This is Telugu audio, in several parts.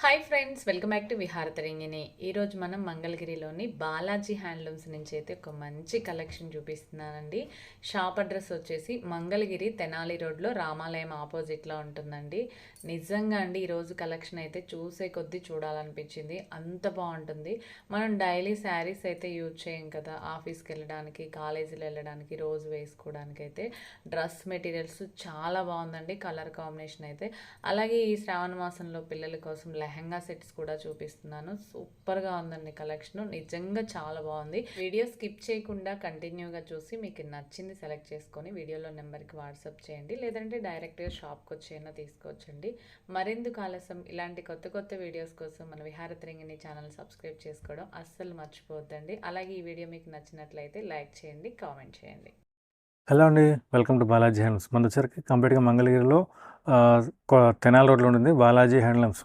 Hi friends, welcome back to విహారతరంగిణి. ఈరోజు మనం మంగళగిరిలోని బాలాజీ హ్యాండ్లూమ్స్ నుంచి అయితే ఒక మంచి కలెక్షన్ చూపిస్తున్నానండి. షాప్ అడ్రస్ వచ్చేసి మంగళగిరి తెనాలి రోడ్లో రామాలయం ఆపోజిట్లో ఉంటుందండి. నిజంగా అండి ఈరోజు కలెక్షన్ అయితే చూసే కొద్దీ చూడాలనిపించింది, అంత బాగుంటుంది. మనం డైలీ శారీస్ అయితే యూజ్ చేయం కదా, ఆఫీస్కి వెళ్ళడానికి, కాలేజీలో వెళ్ళడానికి, రోజు వేసుకోవడానికి అయితే డ్రెస్ మెటీరియల్స్ చాలా బాగుందండి. కలర్ కాంబినేషన్ అయితే అలాగే ఈ శ్రావణ మాసంలో పిల్లల కోసం లెహంగా సెట్స్ కూడా చూపిస్తున్నాను. సూపర్గా ఉందండి కలెక్షన్, నిజంగా చాలా బాగుంది. వీడియో స్కిప్ చేయకుండా కంటిన్యూగా చూసి మీకు నచ్చింది సెలెక్ట్ చేసుకొని వీడియోలో నెంబర్కి వాట్సాప్ చేయండి, లేదంటే డైరెక్ట్గా షాప్కి వచ్చైనా తీసుకోవచ్చండి. మరెందుకు ఆలస్యం, ఇలాంటి కొత్త కొత్త వీడియోస్ కోసం మన విహారతరంగిణి ఛానల్ సబ్స్క్రైబ్ చేసుకోవడం అస్సలు మర్చిపోవద్దండి. అలాగే ఈ వీడియో మీకు నచ్చినట్లయితే లైక్ చేయండి, కామెంట్ చేయండి. హలో అండి, వెల్కమ్ టు బాలాజీ హ్యాండ్లూమ్స్. మన వచ్చరికి కంప్లీట్గా మంగళగిరిలో తెనాలి రోడ్లో ఉంటుంది బాలాజీ హ్యాండ్లూమ్స్.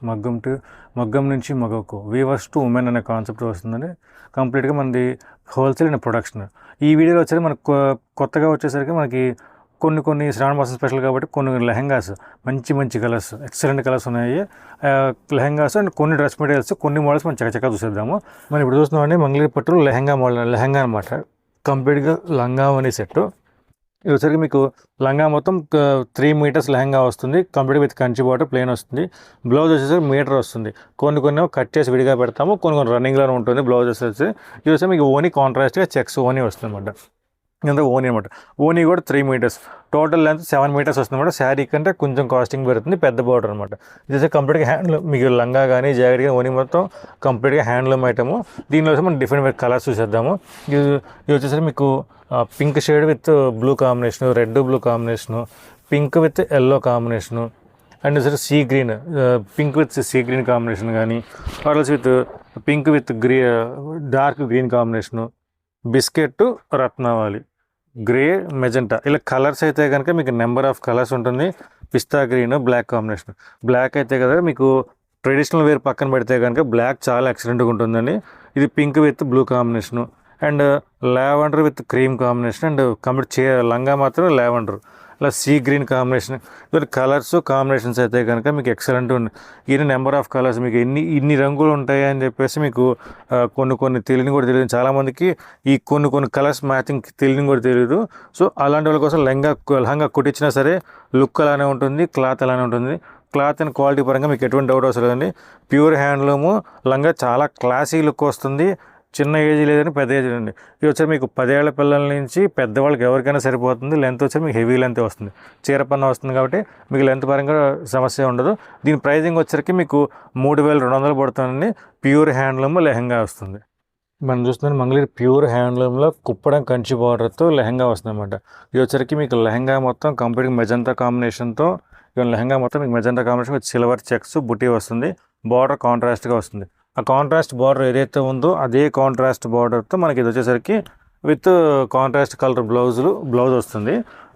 మగ్గం నుంచి మగకు, వీవర్స్ టు ఉమెన్ అనే కాన్సెప్ట్ వస్తుందండి. కంప్లీట్గా మనది హోల్సేల్ అండ్ ప్రొడక్షన్. ఈ వీడియోలో వచ్చేసరికి మనకు కొత్తగా వచ్చేసరికి మనకి కొన్ని శ్రావణ మాసం స్పెషల్ కాబట్టి కొన్ని లెహంగాస్, మంచి కలర్స్, ఎక్సలెంట్ కలర్స్ ఉన్నాయి. లెహంగాస్ అండ్ కొన్ని డ్రెస్ మెటీరియల్స్, కొన్ని మోడల్స్ మనం చక్కగా చూసేద్దాము. మనం ఇప్పుడు చూస్తున్నామండి మంగళగిరి పట్టు లెహంగా మోడల్, లెహంగా అనమాట. కంప్లీట్గా లంగా అనే సెట్. ఇది వచ్చరికి మీకు లంగా మొత్తం 3 మీటర్స్ లెహంగా వస్తుంది. Complete with Kanchi border, plain వస్తుంది. బ్లౌజ్ వచ్చేసరికి మీటర్ వస్తుంది. కొన్ని కట్ చేసి విడిగా పెడతాము, కొన్ని రన్నింగ్లోనే ఉంటుంది బ్లౌజ్ వచ్చేసి. ఇది వచ్చి మీకు ఓనీ కాంట్రాస్ట్గా చెక్స్ ఓనీ వస్తుంది అనమాట. ఇంత ఓనీ అనమాట. ఓనీ కూడా 3 మీటర్స్, టోటల్ లెంత్ 7 మీటర్స్ వస్తుంది అనమాట. శారీ కంటే కొంచెం కాస్టింగ్ పెడుతుంది, పెద్ద బార్డర్ అనమాట. ఇది వచ్చి కంప్లీట్గా హ్యాండ్లూమ్, మీకు లంగా కానీ జాకెట్ కానీ ఓనీ మొత్తం కంప్లీట్గా హ్యాండ్లూమ్ ఐటము. దీనిలో వచ్చి మనం డిఫరెంట్ కలర్స్ చూసేద్దాము. ఇది వచ్చేసరికి మీకు pink shade with blue combination, red blue combination, pink with yellow combination, and సరే sea green, pink with sea green combination కానీ, ఆర్ఎల్స్ with pink with dark green combination, biscuit రత్నావళి, గ్రే, మెజెంటా, ఇలా కలర్స్ అయితే కనుక మీకు నెంబర్ ఆఫ్ కలర్స్ ఉంటుంది. పిస్తా గ్రీన్, బ్లాక్ కాంబినేషన్. బ్లాక్ అయితే కదా మీకు ట్రెడిషనల్ వేర్ పక్కన పెడితే కనుక బ్లాక్ చాలా ఎక్సలెంట్గా ఉంటుందండి. ఇది pink with blue combination, and lavender with cream combination, and complete లంగా మాత్రం లావెండర్, ఇలా సీ గ్రీన్ కాంబినేషన్. ఇవన్నీ కలర్స్ కాంబినేషన్స్ అయితే కనుక మీకు ఎక్సలెంట్ ఉంది. ఇన్ని నెంబర్ ఆఫ్ కలర్స్, మీకు ఇన్ని రంగులు ఉంటాయి అని చెప్పేసి మీకు కొన్ని తెలియని కూడా తెలియదు. చాలామందికి ఈ కొన్ని కలర్స్ మ్యాచింగ్ తెలియని కూడా తెలియదు. సో అలాంటి వాళ్ళ కోసం లెహంగా కుట్టించినా సరే లుక్ అలానే ఉంటుంది, క్లాత్ అలానే ఉంటుంది. క్లాత్ అండ్ క్వాలిటీ పరంగా మీకు ఎటువంటి డౌట్ అవసరం లేదండి. ప్యూర్ హ్యాండ్లూము లంగా చాలా క్లాసీ లుక్ వస్తుంది. చిన్న ఏజ్ లేదని పెద్ద ఏజ్ అండి. ఇది వచ్చి మీకు 10 ఏళ్ల పిల్లల నుంచి పెద్దవాళ్ళకి ఎవరికైనా సరిపోతుంది. లెంత్ వచ్చి మీకు హెవీ లెంత్ వస్తుంది, చీర పన్న వస్తుంది కాబట్టి మీకు లెంత్ పరంగా సమస్య ఉండదు. దీని ప్రైజింగ్ వచ్చరికి మీకు 3200 పడుతుందండి. ప్యూర్ హ్యాండ్లూమ్ లెహంగా వస్తుంది. మనం చూస్తున్నాం మంగళగిరి ప్యూర్ హ్యాండ్లూమ్లో కుప్పడం కంచి బార్డర్తో లెహంగా వస్తుంది అనమాట. ఇది వచ్చరికి మీకు లెహంగా మొత్తం కంప్లీట్గా మెజంతా కాంబినేషన్తో, లెహంగా మొత్తం మీకు magenta combination with silver checks బుటీ వస్తుంది. బార్డర్ కాంట్రాస్ట్గా వస్తుంది. ఆ కాంట్రాస్ట్ బార్డర్ ఏదైతే ఉందో అదే కాంట్రాస్ట్ బార్డర్తో మనకి ఇది వచ్చేసరికి విత్ కాంట్రాస్ట్ కలర్ బ్లౌజ్ వస్తుంది.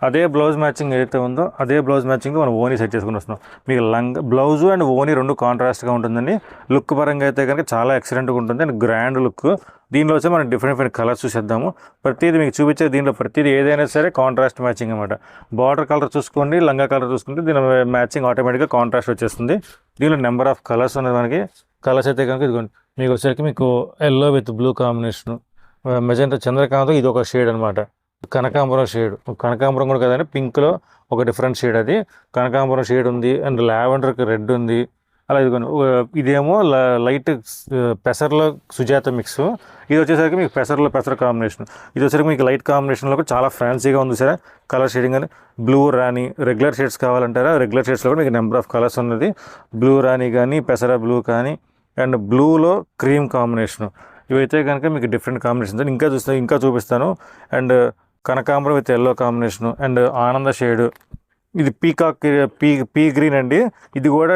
అదే బ్లౌజ్ మ్యాచింగ్ ఏదైతే ఉందో అదే బ్లౌజ్ మ్యాచింగ్ మనం ఓనీ సెట్ చేసుకుని వస్తున్నాం. మీకు బ్లౌజు అండ్ ఓనీ రెండు కాంట్రాస్ట్గా ఉంటుందండి. లుక్ పరంగా అయితే కనుక చాలా ఎక్సలెంట్గా ఉంటుంది అండ్ గ్రాండ్ లుక్. దీనిలో వచ్చి మనం డిఫరెంట్ కలర్స్ చూసేద్దాము. ప్రతిదీ మీకు చూపించే దీనిలో ప్రతిదీ ఏదైనా సరే కాంట్రాస్ట్ మ్యాచింగ్ అనమాట. బార్డర్ కలర్ చూసుకోండి, లంగా కలర్ చూసుకుంటే దీని మ్యాచింగ్ ఆటోమేటిక్గా కాంట్రాస్ట్ వచ్చేస్తుంది. దీనిలో నెంబర్ ఆఫ్ కలర్స్ ఉన్నది. మనకి కలర్స్ అయితే కనుక ఇదిగోండి, మీకు వచ్చేసరికి మీకు yellow with blue combination, magenta చంద్రకాంతం, ఇది ఒక షేడ్ అనమాట. కనకాంబరం షేడ్, కనకాంబరం కూడా కదండి, పింక్లో ఒక డిఫరెంట్ షేడ్, అది కనకాంబరం షేడ్ ఉంది. అండ్ లావెండర్కి రెడ్ ఉంది. అలా ఇదిగోండి, ఇదేమో లైట్ పెసర్లో సుజాత మిక్స్. ఇది వచ్చేసరికి మీకు పెసర్ కాంబినేషన్. ఇది వచ్చేసరికి మీకు లైట్ కాంబినేషన్లో కూడా చాలా ఫ్యాన్సీగా ఉంది సార్. కలర్ షేడింగ్ అని బ్లూ రాణి, రెగ్యులర్ షేడ్స్ కావాలంటారా, రెగ్యులర్ షేడ్స్లో కూడా మీకు నెంబర్ ఆఫ్ కలర్స్ ఉన్నది. బ్లూ రాణి కానీ, పెసర బ్లూ కానీ, అండ్ బ్లూలో క్రీమ్ కాంబినేషను. ఇవైతే కనుక మీకు డిఫరెంట్ కాంబినేషన్స్ ఇంకా చూపిస్తాను. అండ్ కనకాంబరం విత్ ఎల్లో కాంబినేషను, అండ్ ఆనంద షేడు, ఇది పీ గ్రీన్ అండి. ఇది కూడా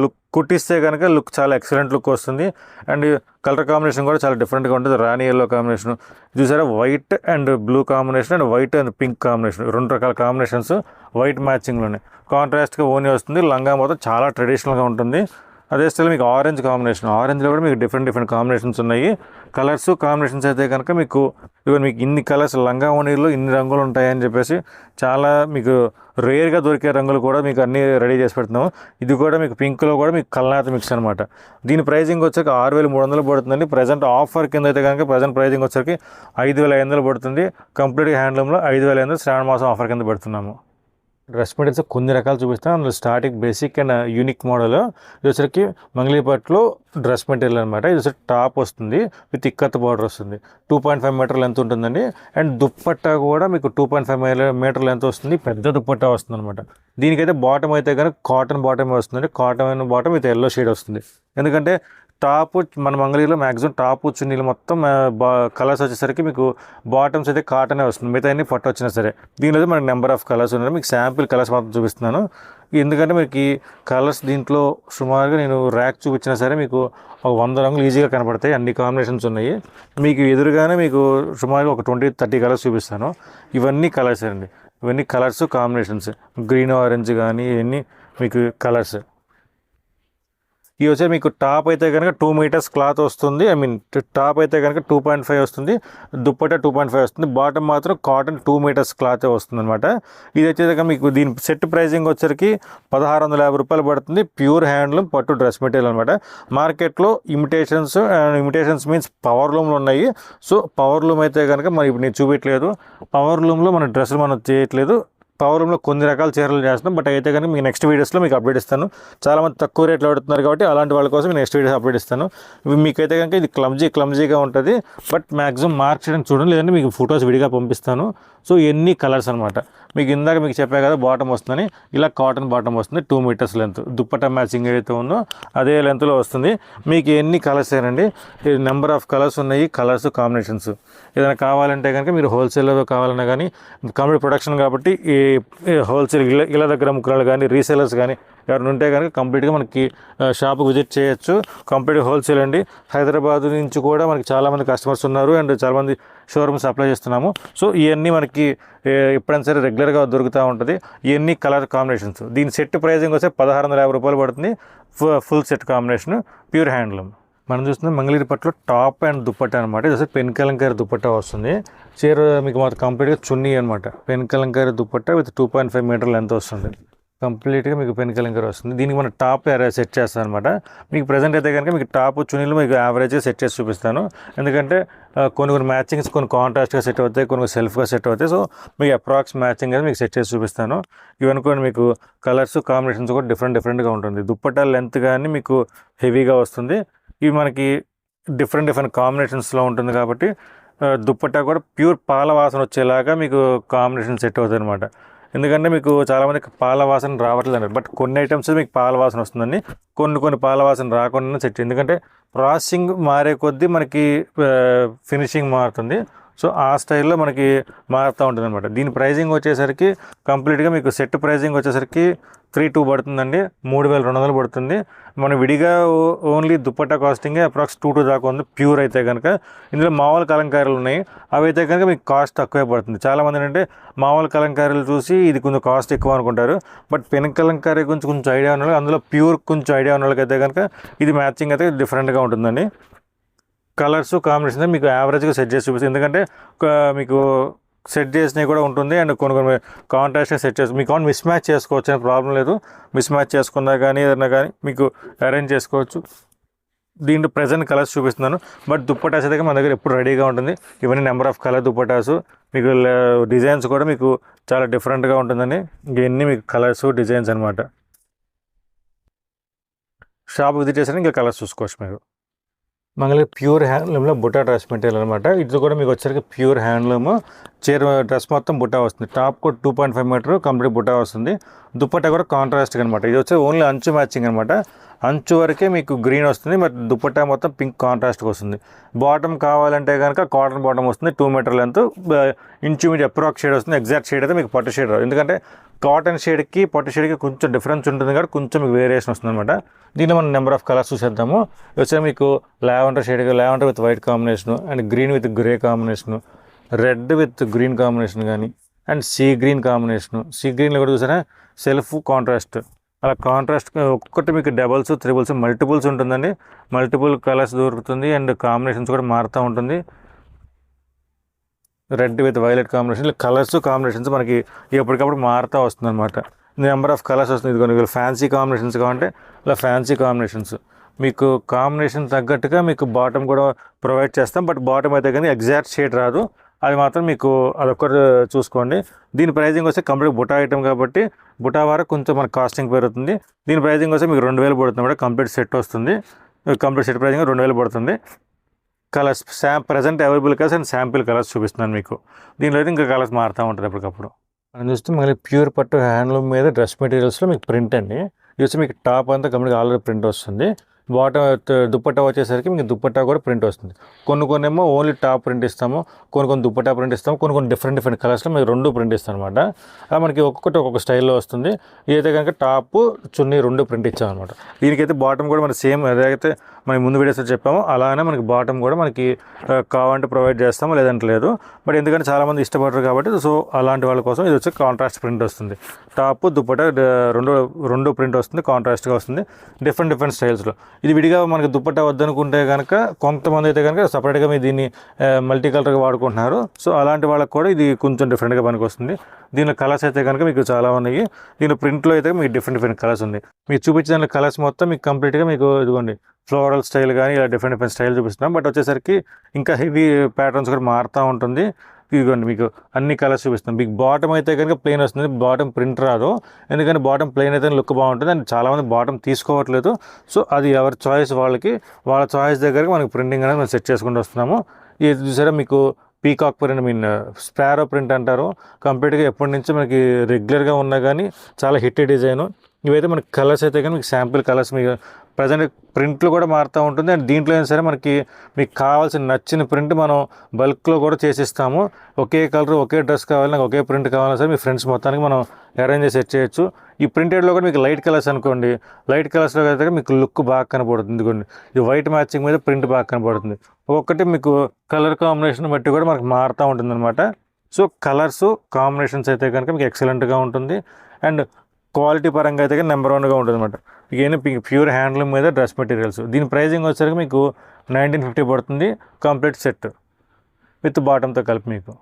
లుక్ కుట్టిస్తే కనుక లుక్ చాలా ఎక్సలెంట్ లుక్ వస్తుంది. అండ్ కలర్ కాంబినేషన్ కూడా చాలా డిఫరెంట్గా ఉంటుంది. రాణి ఎల్లో కాంబినేషన్, ఇది చూసారా white and blue combination, and white and pink combination, 2 రకాల కాంబినేషన్స్ వైట్ మ్యాచింగ్లోనే. కాంట్రాస్ట్గా ఓనీ వస్తుంది. లంగా మొత్తం చాలా ట్రెడిషనల్గా ఉంటుంది. అదే స్టైల్ మీకు ఆరెంజ్ కాంబినేషన్, ఆరెంజ్లో కూడా మీకు డిఫరెంట్ కాంబినేషన్స్ ఉన్నాయి. కలర్స్ కాంబినేషన్స్ అయితే కనుక మీకు ఇవన్నీ మీకు ఇన్ని కలర్స్ లంగా ఓణీలో ఇన్ని రంగులు ఉంటాయని చెప్పేసి చాలా మీకు రేర్గా దొరికే రంగులు కూడా మీకు అన్నీ రెడీ చేసి పెడుతున్నాము. ఇది కూడా మీకు పింక్లో కూడా మీకు కల్నాథ మిక్స్ అనమాట. దీని ప్రైజింగ్ వచ్చరికి 6,300 పడుతుందండి. ప్రజెంట్ ఆఫర్ కింద అయితే కనుక ప్రజెంట్ ప్రైజింగ్ వచ్చరికి 5,500 పడుతుంది. కంప్లీట్గా హ్యాండ్లూమ్లో 5,500 శ్రావణ మాసం ఆఫర్ కింద పెడుతున్నాము. డ్రెస్ మెటీరియల్స్ కొన్ని రకాలు చూపిస్తాను. అందులో starting basic and unique model ఇది వచ్చరికి మంగళీపట్లో డ్రెస్ మెటీరియల్ అనమాట. ఇది వచ్చి టాప్ వస్తుంది విత్ ఇక్కత్ బార్డర్ వస్తుంది. 2.5 మీటర్ లెంత్ ఉంటుందండి. అండ్ దుప్పట్టా కూడా మీకు 2.5 మీటర్ లెంత్ వస్తుంది. పెద్ద దుప్పట్టా వస్తుంది అనమాట. దీనికైతే బాటమ్ అయితే కనుక కాటన్ బాటమ్ వస్తుందండి. Cotton bottom with yellow shade వస్తుంది. ఎందుకంటే టాప్ మన మంగళగిరిలో మ్యాక్సిమం టాప్ చున్నీలు మొత్తం కలర్స్ వచ్చేసరికి మీకు బాటమ్స్ అయితే కాటనే వస్తుంది. మిగతా అన్ని పట్టు వచ్చినా సరే. దీనిలో మనకి నెంబర్ ఆఫ్ కలర్స్ ఉన్నాయి. మీకు శాంపిల్ కలర్స్ మాత్రం చూపిస్తున్నాను. ఎందుకంటే మీకు ఈ కలర్స్ దీంట్లో సుమారుగా నేను ర్యాక్ చూపించినా సరే మీకు ఒక 100 రంగులు ఈజీగా కనపడతాయి. అన్ని కాంబినేషన్స్ ఉన్నాయి. మీకు ఎదురుగానే మీకు సుమారుగా ఒక 20-30 కలర్స్ చూపిస్తాను. ఇవన్నీ కలర్స్ అండి. ఇవన్నీ కలర్స్ కాంబినేషన్స్, గ్రీన్ ఆరెంజ్ కానీ ఇవన్నీ మీకు కలర్స్. ఇవి వచ్చే మీకు టాప్ అయితే కనుక 2 మీటర్స్ క్లాత్ వస్తుంది. టాప్ అయితే కనుక 2.5 వస్తుంది. దుప్పట 2.5 వస్తుంది. బాటమ్ మాత్రం కాటన్ 2 మీటర్స్ క్లాత్ వస్తుంది అనమాట. ఇది వచ్చేదాకా మీకు దీని సెట్ ప్రైజింగ్ వచ్చరికి 1,650 రూపాయలు పడుతుంది. ప్యూర్ హ్యాండ్లూమ్ పట్టు డ్రెస్ మెటీరియల్ అనమాట. మార్కెట్లో ఇమిటేషన్స్ మీన్స్ పవర్ లూమ్లు ఉన్నాయి. సో పవర్ లూమ్ అయితే కనుక మరి ఇప్పుడు నేను చూపించలేదు. పవర్ లూమ్లో మన డ్రెస్సులు మనం చేయట్లేదు. పవర్ రూమ్లో కొన్ని రకాల చీరలు చేస్తున్నాం. బట్ అయితే కనుక మీకు నెక్స్ట్ వీడియోస్లో మీకు అప్డేట్ ఇస్తాను. చాలామంది తక్కువ రేట్లో అడుగుతున్నారు కాబట్టి అలాంటి వాళ్ళ కోసం నెక్స్ట్ వీడియోస్ అప్డేట్ ఇస్తాను. మీకైతే కనుక ఇది క్లమ్జీగా ఉంటుంది. బట్ మ్యాక్సిమం మార్క్ చేయడానికి చూడండి, లేదంటే మీకు ఫొటోస్ విడిగా పంపిస్తాను. సో ఎన్ని కలర్స్ అనమాట. మీకు ఇందాక మీకు చెప్పా కదా బాటమ్ వస్తుందని, ఇలా కాటన్ బాటమ్ వస్తుంది. 2 మీటర్స్ లెంత్. దుప్పటా మ్యాచింగ్ ఏదైతే ఉందో అదే లెంత్లో వస్తుంది. మీకు ఎన్ని కలర్స్ ఏనండి, నెంబర్ ఆఫ్ కలర్స్ ఉన్నాయి. కలర్స్ కాంబినేషన్స్ ఏదైనా కావాలంటే కనుక మీరు హోల్సేల్లో కావాలన్నా కానీ కంప్లీట్ ప్రొడక్షన్ కాబట్టి ఈ హోల్సేల్ ఇళ్ళ దగ్గర ముక్కలు కానీ రీసేలర్స్ కానీ ఎవరైనా ఉంటే కనుక కంప్లీట్గా మనకి షాప్కి విజిట్ చేయొచ్చు. కంప్లీట్ హోల్సేల్ అండి. హైదరాబాద్ నుంచి కూడా మనకి చాలామంది కస్టమర్స్ ఉన్నారు అండ్ చాలామంది షోరూమ్ సప్లై చేస్తున్నాము. సో ఇవన్నీ మనకి ఎప్పుడైనా సరే రెగ్యులర్గా దొరుకుతూ ఉంటుంది. ఇవన్నీ కలర్ కాంబినేషన్స్. దీని సెట్ ప్రైజింగ్ వస్తే 1,650 రూపాయలు పడుతుంది. Full set combination pure handloom. మనం చూస్తున్నాం మంగళగిరి పట్టులో టాప్ అండ్ దుప్పట్టా అనమాట. ఇది వస్తే పెన్ కలంకారీ దుప్పట్టా వస్తుంది. చీర మీకు మాత్రం కంప్లీట్గా చున్నీ అనమాట. Pen Kalamkari dupatta with 2.5 metre length వస్తుంది. కంప్లీట్గా మీకు పెన్ కలంకారీ వస్తుంది. దీనికి మనం టాప్ సెట్ చేస్తాను అనమాట. మీకు ప్రజెంట్ అయితే కనుక మీకు టాప్ చున్నీలు మీకు యావరేజ్గా సెట్ చేసి చూపిస్తాను. ఎందుకంటే కొన్ని మ్యాచింగ్స్ కొన్ని కాంట్రాస్ట్గా సెట్ అవుతాయి, కొన్ని సెల్ఫ్గా సెట్ అవుతాయి. సో మీకు అప్రాక్స్ మ్యాచింగ్ అనేది మీకు సెట్ చేసి చూపిస్తాను. ఇవనుకోండి మీకు కలర్స్ కాంబినేషన్స్ కూడా డిఫరెంట్గా ఉంటుంది. దుప్పట్టా లెంత్ కానీ మీకు హెవీగా వస్తుంది. ఇవి మనకి డిఫరెంట్ కాంబినేషన్స్లో ఉంటుంది కాబట్టి దుప్పట్టా కూడా ప్యూర్ పాల వాసన వచ్చేలాగా మీకు కాంబినేషన్ సెట్ అవుతుంది అనమాట. ఎందుకంటే మీకు చాలామందికి పాల వాసన రావట్లేదు అంటారు. బట్ కొన్ని ఐటమ్స్ మీకు పాల వాసన వస్తుందండి. కొన్ని పాల వాసన రాకుండా సెట్. ఎందుకంటే ప్రాసెసింగ్ మారే కొద్దీ మనకి ఫినిషింగ్ మారుతుంది. సో ఆ స్టైల్లో మనకి మారుతూ ఉంటుంది అనమాట. దీని ప్రైజింగ్ వచ్చేసరికి కంప్లీట్గా మీకు సెట్ ప్రైజింగ్ వచ్చేసరికి 3,200 పడుతుందండి. 3,200 పడుతుంది. మనం విడిగా ఓన్లీ దుప్పట్టా కాస్టింగే అప్రాక్స్ 2,200 దాకా ఉంది ప్యూర్ అయితే కనుక. ఇందులో మామూలు కలంకారీలు ఉన్నాయి. అవి అయితే కనుక మీకు కాస్ట్ తక్కువే పడుతుంది. చాలామంది ఏంటంటే మామూలు కలంకారీలు చూసి ఇది కొంచెం కాస్ట్ ఎక్కువ అనుకుంటారు. బట్ పెన్ కలంకారీ గురించి కొంచెం ఐడియా ఉన్న అందులో ప్యూర్ కొంచెం ఐడియా ఉన్న వాళ్ళకైతే కనుక ఇది మ్యాచింగ్ అయితే డిఫరెంట్గా ఉంటుందండి. కలర్స్ కాంబినేషన్ మీకు యావరేజ్గా సెట్ చేసి చూపిస్తుంది. ఎందుకంటే మీకు సెట్ చేసినవి కూడా ఉంటుంది అండ్ కొన్ని కాంట్రాస్ట్గా సెట్ చేసి మీకు మిస్ మ్యాచ్ చేసుకోవచ్చు అనే ప్రాబ్లం లేదు. మిస్ మ్యాచ్ చేసుకున్నా కానీ ఏదైనా కానీ మీకు అరేంజ్ చేసుకోవచ్చు. దీంట్లో ప్రజెంట్ కలర్స్ చూపిస్తున్నాను. బట్ దుప్పటాస్ అయితే మన దగ్గర ఎప్పుడు రెడీగా ఉంటుంది. ఇవన్నీ నెంబర్ ఆఫ్ కలర్ దుప్పటాసు. మీకు డిజైన్స్ కూడా మీకు చాలా డిఫరెంట్గా ఉంటుందండి. ఇవన్నీ మీకు కలర్స్ డిజైన్స్ అనమాట. షాప్ విజిట్ చేసిన ఇంకా కలర్స్ చూసుకోవచ్చు మీరు. Mangalagiri pure హ్యాండ్లూమ్లో Butta dress material అనమాట. ఇది కూడా మీకు వచ్చరికి ప్యూర్ హ్యాండ్లూమ్. చీర డ్రెస్ మొత్తం బుట్టా వస్తుంది. టాప్ కూడా 2.5 మీటర్ కంప్లీట్ బుట్టా వస్తుంది. దుప్పట్టా కూడా కాంట్రాస్ట్గా అనమాట. ఇది వచ్చి ఓన్లీ అంచు మ్యాచింగ్ అనమాట. అంచు వరకే మీకు గ్రీన్ వస్తుంది. బట్ దుప్పట్టా మొత్తం పింక్ కాంట్రాస్ట్గా వస్తుంది. బాటమ్ కావాలంటే కనుక కాటన్ బాటమ్ వస్తుంది. 2 మీటర్ లెంత్. ఇంచుమించు అప్రాక్స్ షేడ్ వస్తుంది. ఎగ్జాక్ట్ షేడ్ అయితే మీకు పట్టు షేడ్ రాదు. ఎందుకంటే కాటన్ షేడ్కి పట్టు షేడ్కి కొంచెం డిఫరెన్స్ ఉంటుంది కాబట్టి కొంచెం మీకు వేరియేషన్ వస్తుంది అనమాట. దీనిలో మనం నెంబర్ ఆఫ్ కలర్స్ చూసేద్దాము. వచ్చే మీకు lavender shade, lavender with white combination and green with grey combination, red with green combination కానీ and sea green combination. Sea గ్రీన్లో కూడా చూసారా సెల్ఫ్ కాంట్రాస్ట్. అలా కాంట్రాస్ట్ ఒక్కొక్కటి మీకు డబల్స్, త్రిబుల్స్, మల్టిపుల్స్ ఉంటుందండి. మల్టిపుల్ కలర్స్ దొరుకుతుంది అండ్ కాంబినేషన్స్ కూడా మారుతూ ఉంటుంది. రెడ్ విత్ వైలెట్ కాంబినేషన్, ఇలా కలర్స్ కాంబినేషన్స్ మనకి ఎప్పటికప్పుడు మారుతూ వస్తుంది అనమాట. నెంబర్ ఆఫ్ కలర్స్ వస్తుంది. ఇదిగోండి ఫ్యాన్సీ కాంబినేషన్స్ కావాలంటే ఇలా ఫ్యాన్సీ కాంబినేషన్స్ మీకు కాంబినేషన్ తగ్గట్టుగా మీకు బాటమ్ కూడా ప్రొవైడ్ చేస్తాం. బట్ బాటమ్ అయితే కానీ ఎగ్జాక్ట్ షేడ్ రాదు, అది మాత్రం మీకు అదొక్కటి చూసుకోండి. దీని ప్రైజింగ్ వస్తే కంప్లీట్ బుటా ఐటమ్ కాబట్టి బుటా వారు కొంచెం మనకు కాస్టింగ్ పెరుగుతుంది. దీని ప్రైజింగ్ వస్తే మీకు 2000 పడుతుంది కూడా, కంప్లీట్ సెట్ వస్తుంది. కంప్లీట్ సెట్ ప్రైజింగ్ 2000 పడుతుంది. Colours present available colours and sample colours చూపిస్తున్నాను మీకు. దీనిలో అయితే ఇంకా కలర్స్ మారుతూ ఉంటుంది అప్పటికప్పుడు. మనం చూస్తే మళ్ళీ ప్యూర్ పట్టు హ్యాండ్లూమ్ మీద డ్రెస్ మెటీరియల్స్లో మీకు ప్రింట్ అండి. ఇది వచ్చి మీకు టాప్ అంతా కంప్లీట్గా ఆల్రెడీ ప్రింట్ వస్తుంది. బాటమ్ దుప్పట్టా వచ్చేసరికి మీకు దుప్పట్టా కూడా ప్రింట్ వస్తుంది. కొన్ని ఏమో ఓన్లీ టాప్ ప్రింట్ ఇస్తాము, కొన్ని దుప్పట్టా ప్రింట్ ఇస్తాము, కొన్ని డిఫరెంట్ కలర్స్లో మీకు 2 ప్రింట్ ఇస్తాం అనమాట. అలా మనకి ఒక్కొక్కటి ఒక్కొక్క స్టైల్లో వస్తుంది. ఇదైతే కనుక టాప్ చున్నీ 2 ప్రింట్ ఇచ్చామన్నమాట. దీనికైతే బాటమ్ కూడా మన సేమ్ ఏదైతే మనం ముందు వీడియోస్లో చెప్పామో అలానే మనకి బాటమ్ కూడా మనకి కావాలంటే ప్రొవైడ్ చేస్తాము, లేదంటే లేదు. బట్ ఎందుకంటే చాలామంది ఇష్టపడరు కాబట్టి సో అలాంటి వాళ్ళ కోసం ఇది వచ్చి కాంట్రాస్ట్ ప్రింట్ వస్తుంది. టాప్ దుప్పట్టా 2 ప్రింట్ వస్తుంది, కాంట్రాస్ట్గా వస్తుంది, డిఫరెంట్ స్టైల్స్లో. ఇది విడిగా మనకి దుప్పట్టా వద్దనుకుంటే కనుక కొంతమంది అయితే కనుక సపరేట్గా మీరు దీన్ని మల్టీ కలర్గా వాడుకుంటున్నారు. సో అలాంటి వాళ్ళకి కూడా ఇది కొంచెం డిఫరెంట్గా పనికి వస్తుంది. దీనిలో కలర్స్ అయితే కనుక మీకు చాలా ఉన్నాయి. దీని ప్రింట్లో అయితే మీకు డిఫరెంట్ కలర్స్ ఉంది. మీకు చూపించిన కలర్స్ మొత్తం మీకు కంప్లీట్గా మీకు ఇదిగోండి ఫ్లోరల్ స్టైల్ కానీ ఇలా డిఫరెంట్ స్టైల్ చూపిస్తున్నాం. బట్ వచ్చేసరికి ఇంకా హెవీ ప్యాటర్న్స్ కూడా మారుతూ ఉంటుంది. ఇదిగోండి మీకు అన్ని కలర్స్ చూపిస్తాం. మీకు బాటమ్ అయితే కనుక ప్లెయిన్ వస్తుంది, బాటమ్ ప్రింట్ రాదు. ఎందుకంటే బాటమ్ ప్లెయిన్ అయితే లుక్ బాగుంటుంది అండ్ చాలామంది బాటమ్ తీసుకోవట్లేదు. సో అది ఎవరి చాయిస్ వాళ్ళకి, వాళ్ళ చాయిస్ దగ్గరికి మనకి ప్రింటింగ్ అనేది మనం సెట్ చేసుకుంటూ వస్తున్నాము. ఇది చూసారా మీకు పీకాక్ ప్రింట్ స్పారో ప్రింట్ అంటారు. కంప్లీట్గా ఎప్పటి నుంచి మనకి రెగ్యులర్గా ఉన్నా కానీ చాలా హిట్ డిజైన్. ఇవైతే మనకి కలర్స్ అయితే కానీ మీకు శాంపిల్ కలర్స్ మీకు ప్రజెంట్ ప్రింట్లు కూడా మారుతూ ఉంటుంది. అండ్ దీంట్లో అయినా సరే మీకు కావాల్సిన నచ్చిన ప్రింట్ మనం బల్క్లో కూడా చేసిస్తాము. ఒకే కలర్ ఒకే డ్రెస్ కావాలి, నాకు ఒకే ప్రింట్ కావాలన్నా సరే మీ ఫ్రెండ్స్ మొత్తానికి మనం అరేంజ్ చేసి సెట్ చేయొచ్చు. ఈ ప్రింటెడ్లో కూడా మీకు లైట్ కలర్స్ అనుకోండి, లైట్ కలర్స్లో అయితే మీకు లుక్ బాగా కనపడుతుంది. ఇదిగోండి ఇది వైట్ మ్యాచింగ్ మీద ప్రింట్ బాగా కనపడుతుంది. ఒక్కొక్కటి మీకు కలర్ కాంబినేషన్ బట్టి కూడా మనకు మారుతూ ఉంటుంది అనమాట. సో కలర్స్ కాంబినేషన్స్ అయితే కనుక మీకు ఎక్సలెంట్గా ఉంటుంది. అండ్ క్వాలిటీ పరంగా అయితే నెంబర్ 1గా ఉంటుంది అనమాట. మీకు ప్యూర్ హ్యాండ్లూమ్ మీద డ్రెస్ మెటీరియల్స్. దీని ప్రైజింగ్ వచ్చేసరికి మీకు 1950 పడుతుంది, కంప్లీట్ సెట్ విత్ బాటంతో కలిపి మీకు.